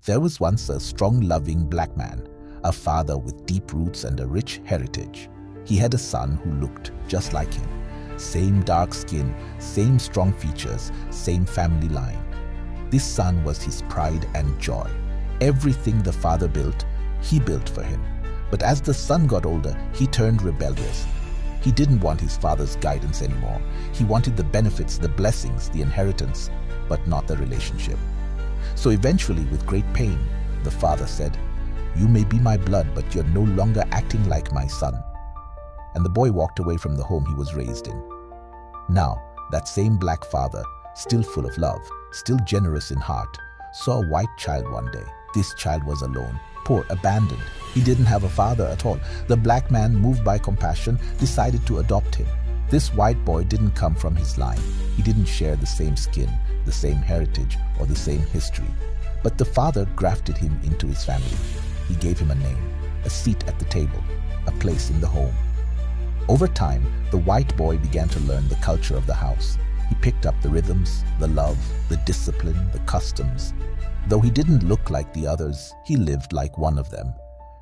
There was once a strong, loving black man, a father with deep roots and a rich heritage. He had a son who looked just like him. Same dark skin, same strong features, same family line. This son was his pride and joy. Everything the father built, he built for him. But as the son got older, he turned rebellious. He didn't want his father's guidance anymore. He wanted the benefits, the blessings, the inheritance, but not the relationship. So eventually, with great pain, the father said, "You may be my blood, but you're no longer acting like my son." And the boy walked away from the home he was raised in. Now, that same black father, still full of love, still generous in heart, saw a white child one day. This child was alone, poor, abandoned. He didn't have a father at all. The black man, moved by compassion, decided to adopt him. This white boy didn't come from his line. He didn't share the same skin, the same heritage, or the same history. But the father grafted him into his family. He gave him a name, a seat at the table, a place in the home. Over time, the white boy began to learn the culture of the house. He picked up the rhythms, the love, the discipline, the customs. Though he didn't look like the others, he lived like one of them.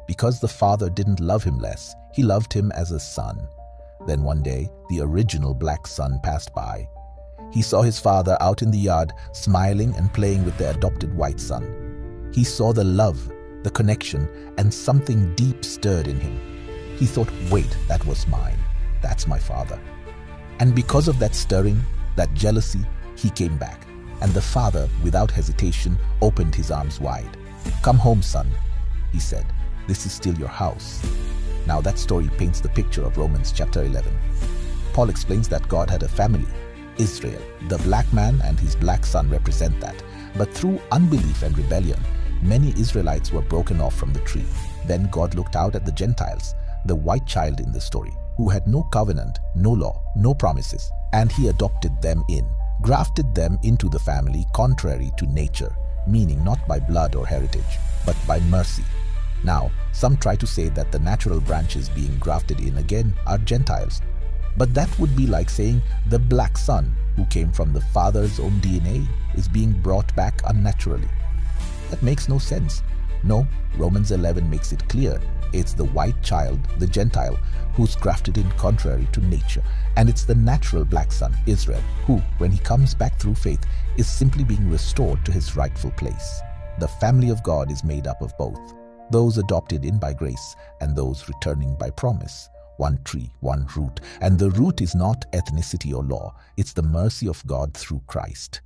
Because the father didn't love him less, he loved him as a son. Then one day, the original black son passed by. He saw his father out in the yard, smiling and playing with the adopted white son. He saw the love, the connection, and something deep stirred in him. He thought, wait, that was mine. That's my father. And because of that stirring, that jealousy, he came back. And the father, without hesitation, opened his arms wide. "Come home, son," he said. "This is still your house." Now that story paints the picture of Romans chapter 11. Paul explains that God had a family, Israel. The black man and his black son represent that. But through unbelief and rebellion, many Israelites were broken off from the tree. Then God looked out at the Gentiles, the white child in the story, who had no covenant, no law, no promises, and he adopted them in, grafted them into the family contrary to nature, meaning not by blood or heritage, but by mercy. Now, some try to say that the natural branches being grafted in again are Gentiles. But that would be like saying the black son, who came from the father's own DNA, is being brought back unnaturally. That makes no sense. No, Romans 11 makes it clear. It's the white child, the Gentile, who's grafted in contrary to nature. And it's the natural black son, Israel, who, when he comes back through faith, is simply being restored to his rightful place. The family of God is made up of both, those adopted in by grace and those returning by promise. One tree, one root. And the root is not ethnicity or law. It's the mercy of God through Christ.